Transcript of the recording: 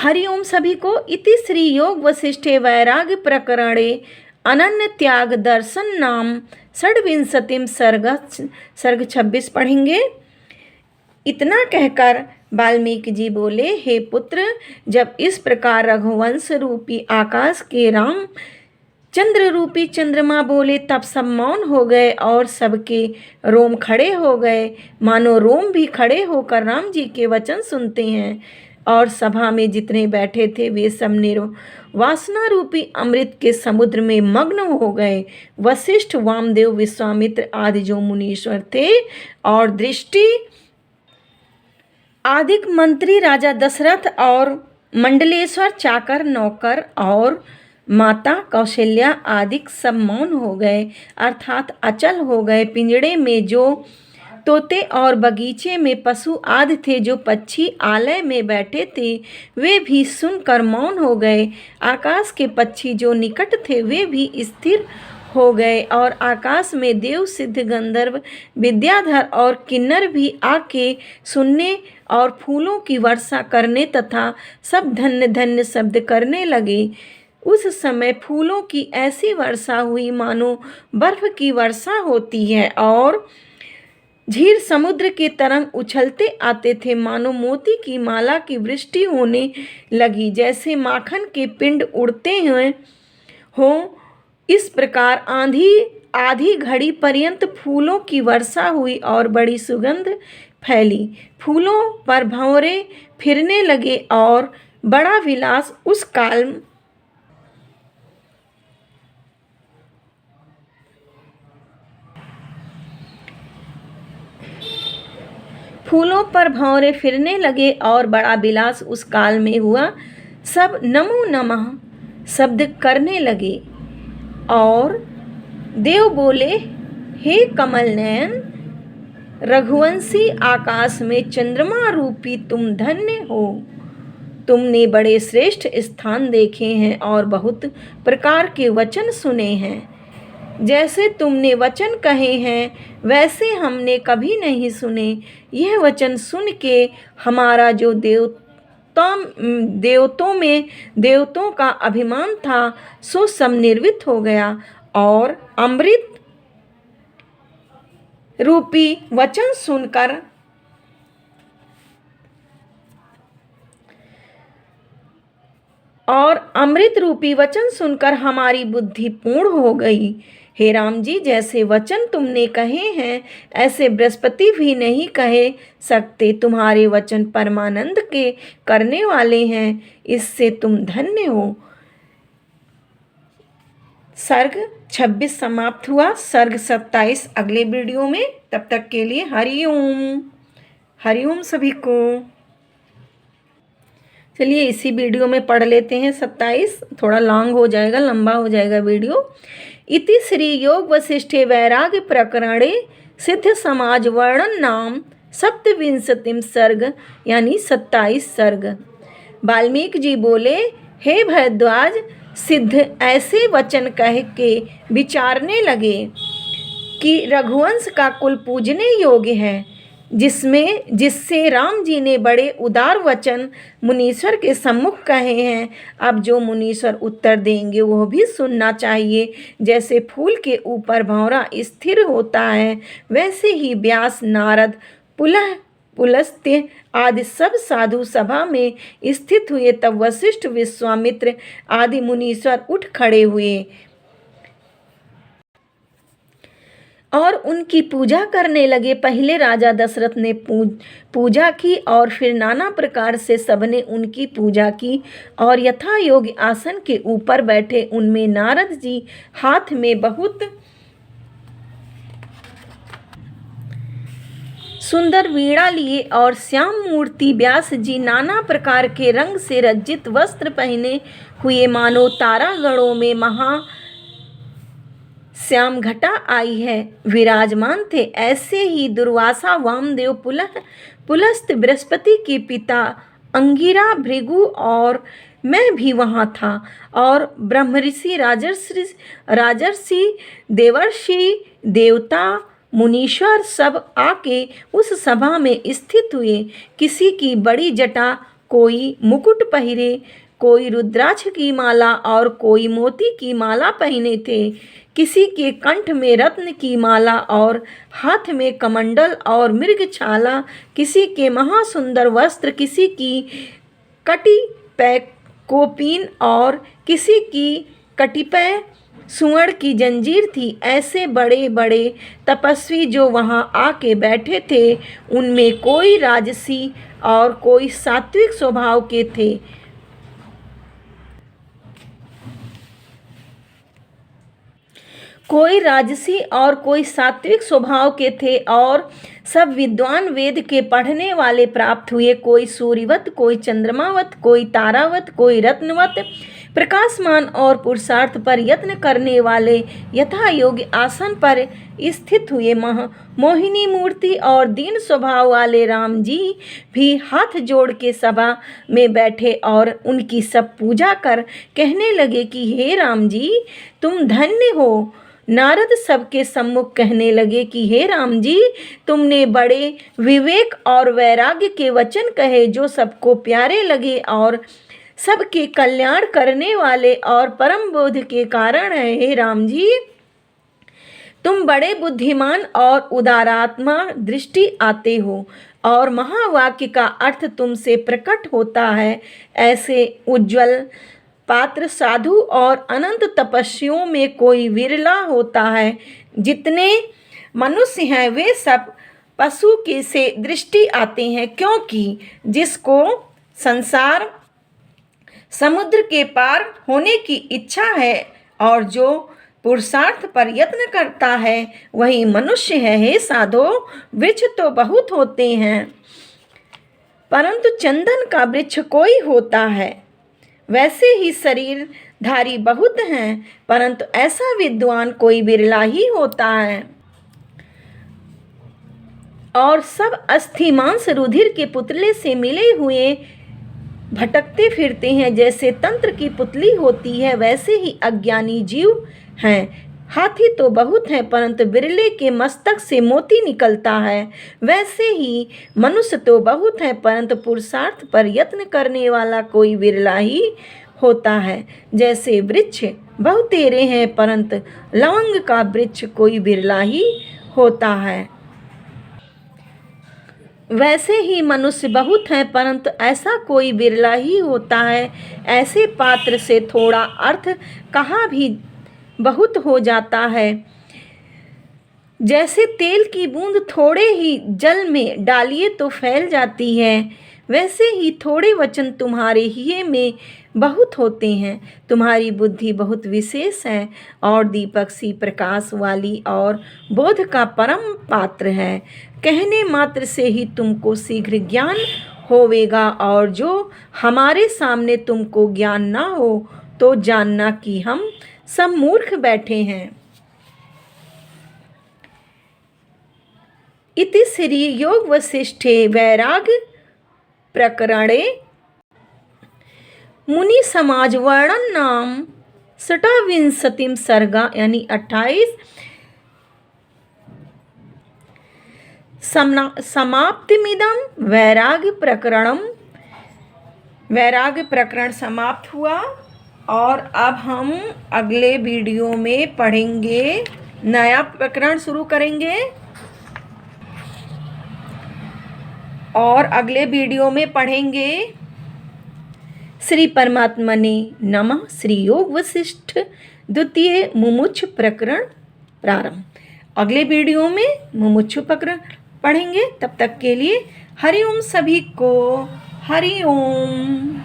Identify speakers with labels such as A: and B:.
A: हरिओम सभी को। इति श्री योग वसिष्ठे वैराग्य प्रकरणे अनन्य त्याग दर्शन नाम षड्विंशतिम सर्ग 26 पढ़ेंगे। इतना कहकर वाल्मीकि जी बोले, हे पुत्र, जब इस प्रकार रघुवंश रूपी आकाश के राम चंद्र रूपी चंद्रमा बोले तब सब मौन हो गए और सबके रोम खड़े हो गए, मानो रोम भी खड़े होकर राम जी के वचन सुनते हैं। और सभा में जितने बैठे थे वे सब वासना रूपी अमृत के समुद्र में मग्न हो गए। वशिष्ठ, वामदेव, विश्वामित्र आदि जो मुनीश्वर थे और दृष्टि आदिक मंत्री राजा दशरथ और मंडलेश्वर, चाकर, नौकर और माता कौशल्या आदिक सब मौन हो गए, अर्थात अचल हो गए। पिंजड़े में जो तोते और बगीचे में पशु आदि थे, जो पक्षी आलय में बैठे थे, वे भी सुनकर मौन हो गए। आकाश के पक्षी जो निकट थे वे भी स्थिर हो गए और आकाश में देव, सिद्ध, गंधर्व, विद्याधर और किन्नर भी आके सुनने और फूलों की वर्षा करने तथा सब धन्य धन्य शब्द करने लगे। उस समय फूलों की ऐसी वर्षा हुई मानो बर्फ की वर्षा होती है और झीर समुद्र के तरंग उछलते आते थे, मानो मोती की माला की वृष्टि होने लगी, जैसे माखन के पिंड उड़ते हुए हों। इस प्रकार आधी घड़ी पर्यंत फूलों की वर्षा हुई और बड़ी सुगंध फैली। फूलों पर भंवरे फिरने लगे और बड़ा विलास उस काल फूलों पर भंवरे फिरने लगे और बड़ा विलास उस काल में हुआ। सब नमो नमः शब्द करने लगे और देव बोले, हे कमल नयन, रघुवंशी आकाश में चंद्रमा रूपी तुम धन्य हो। तुमने बड़े श्रेष्ठ स्थान देखे हैं और बहुत प्रकार के वचन सुने हैं। जैसे तुमने वचन कहे हैं वैसे हमने कभी नहीं सुने। यह वचन सुन के हमारा जो देवतों का अभिमान था सो सब निर्वित हो गया और अमृत रूपी वचन सुनकर हमारी बुद्धि पूर्ण हो गई। हे राम जी, जैसे वचन तुमने कहे हैं ऐसे बृहस्पति भी नहीं कहे सकते। तुम्हारे वचन परमानंद के करने वाले हैं, इससे तुम धन्य हो। सर्ग 26 समाप्त हुआ। सर्ग 27 अगले वीडियो में। तब तक के लिए हरिओम। हरिओम सभी को। चलिए इसी वीडियो में पढ़ लेते हैं 27। थोड़ा लॉन्ग हो जाएगा, लंबा हो जाएगा वीडियो। इति श्री योग वसिष्ठे वैराग्य प्रकरणे सिद्ध समाज वर्णन नाम सप्तविंशतिम सर्ग, यानी 27 सर्ग। वाल्मीकि जी बोले, हे भरद्वाज, सिद्ध ऐसे वचन कह के विचारने लगे कि रघुवंश का कुल पूजने योग्य है, जिससे राम जी ने बड़े उदार वचन मुनीश्वर के सम्मुख कहे हैं। अब जो मुनीश्वर उत्तर देंगे वो भी सुनना चाहिए। जैसे फूल के ऊपर भंवरा स्थिर होता है, वैसे ही व्यास, नारद, पुलस्त्य आदि सब साधु सभा में स्थित हुए। तब वशिष्ठ, विश्वामित्र आदि मुनीश्वर उठ खड़े हुए और उनकी पूजा करने लगे। पहले राजा दशरथ ने पूजा की और फिर नाना प्रकार से सबने उनकी पूजा की और यथा योग्य आसन के ऊपर बैठे। उनमें नारद जी हाथ में बहुत सुंदर वीणा लिए और श्याम मूर्ति व्यास जी नाना प्रकार के रंग से रंजित वस्त्र पहने हुए, मानो तारागणों में महा श्याम घटा आई है, विराजमान थे। ऐसे ही दुर्वासा, वामदेव, पुलस्त्य, बृहस्पति के पिता अंगिरा, भृगु और मैं भी वहाँ था और ब्रह्मऋषि, राजर्षि, देवर्षि, देवता, मुनीश्वर सब आके उस सभा में स्थित हुए। किसी की बड़ी जटा कोई मुकुट पहिरे, कोई रुद्राक्ष की माला और कोई मोती की माला पहने थे। किसी के कंठ में रत्न की माला और हाथ में कमंडल और मृगछाला, किसी के महासुंदर वस्त्र, किसी की कटिपय कोपीन और किसी की कटिपय सुवर्ण की जंजीर थी। ऐसे बड़े बड़े तपस्वी जो वहां आके बैठे थे, उनमें कोई राजसी और कोई सात्विक स्वभाव के थे। कोई राजसी और कोई सात्विक स्वभाव के थे और सब विद्वान वेद के पढ़ने वाले प्राप्त हुए। कोई सूर्यवत, कोई चंद्रमावत, कोई तारावत, कोई रत्नवत प्रकाशमान और पुरुषार्थ पर यत्न करने वाले यथा योग्य आसन पर स्थित हुए। मोहिनी मूर्ति और दीन स्वभाव वाले राम जी भी हाथ जोड़ के सभा में बैठे और उनकी सब पूजा कर कहने लगे कि हे राम जी, तुम धन्य हो। नारद सबके सम्मुख कहने लगे कि हे राम जी, तुमने बड़े विवेक और वैराग्य के वचन कहे जो सबको प्यारे लगे और सबके कल्याण करने वाले और परम बोध के कारण है। हे राम जी, तुम बड़े बुद्धिमान और उदारात्मा दृष्टि आते हो और महावाक्य का अर्थ तुमसे प्रकट होता है। ऐसे उज्जवल पात्र साधु और अनंत तपस्वियों में कोई विरला होता है। जितने मनुष्य हैं वे सब पशु के से दृष्टि आते हैं, क्योंकि जिसको संसार समुद्र के पार होने की इच्छा है और जो पुरुषार्थ पर यत्न करता है वही मनुष्य है। हे साधो, वृक्ष तो बहुत होते हैं परंतु चंदन का वृक्ष कोई होता है। वैसे ही शरीरधारी बहुत हैं परंतु ऐसा विद्वान कोई बिरला ही होता है। और सब अस्थि मांस रुधिर के पुतले से मिले हुए भटकते फिरते हैं। जैसे तंत्र की पुतली होती है वैसे ही अज्ञानी जीव हैं। हाथी तो बहुत हैं परंतु बिरले के मस्तक से मोती निकलता है। वैसे ही मनुष्य तो बहुत हैं परंतु पुरुषार्थ पर यत्न करने वाला कोई बिरला ही होता है। जैसे वृक्ष बहुतेरे हैं परंतु लवंग का वृक्ष कोई बिरला ही होता है। वैसे ही मनुष्य बहुत हैं परंतु ऐसा कोई बिरला ही होता है। ऐसे पात्र से थोड़ा अर्थ कहा भी बहुत हो जाता है। जैसे तेल की बूंद थोड़े ही जल में डालिए तो फैल जाती है, वैसे ही थोड़े वचन तुम्हारे हिये में बहुत होते हैं। तुम्हारी बुद्धि बहुत विशेष है और दीपक सी प्रकाश वाली और बोध का परम पात्र है। कहने मात्र से ही तुमको शीघ्र ज्ञान होवेगा और जो हमारे सामने तुमको ज्ञान ना हो तो जानना कि हम सब मूर्ख बैठे हैं। इति श्री योग वसिष्ठे वैराग्य प्रकरणे मुनि समाज वर्णन नाम षटाविंशतिम सर्गा यानी 28 समाप्तिमिदं वैराग्य प्रकरण समाप्त हुआ। और अब हम अगले वीडियो में पढ़ेंगे, नया प्रकरण शुरू करेंगे और अगले वीडियो में पढ़ेंगे श्री परमात्मने नमः। श्री योग वसिष्ठ द्वितीय मुमुक्षु प्रकरण प्रारंभ। अगले वीडियो में मुमुक्षु प्रकरण पढ़ेंगे। तब तक के लिए हरि ओम सभी को। हरि ओम।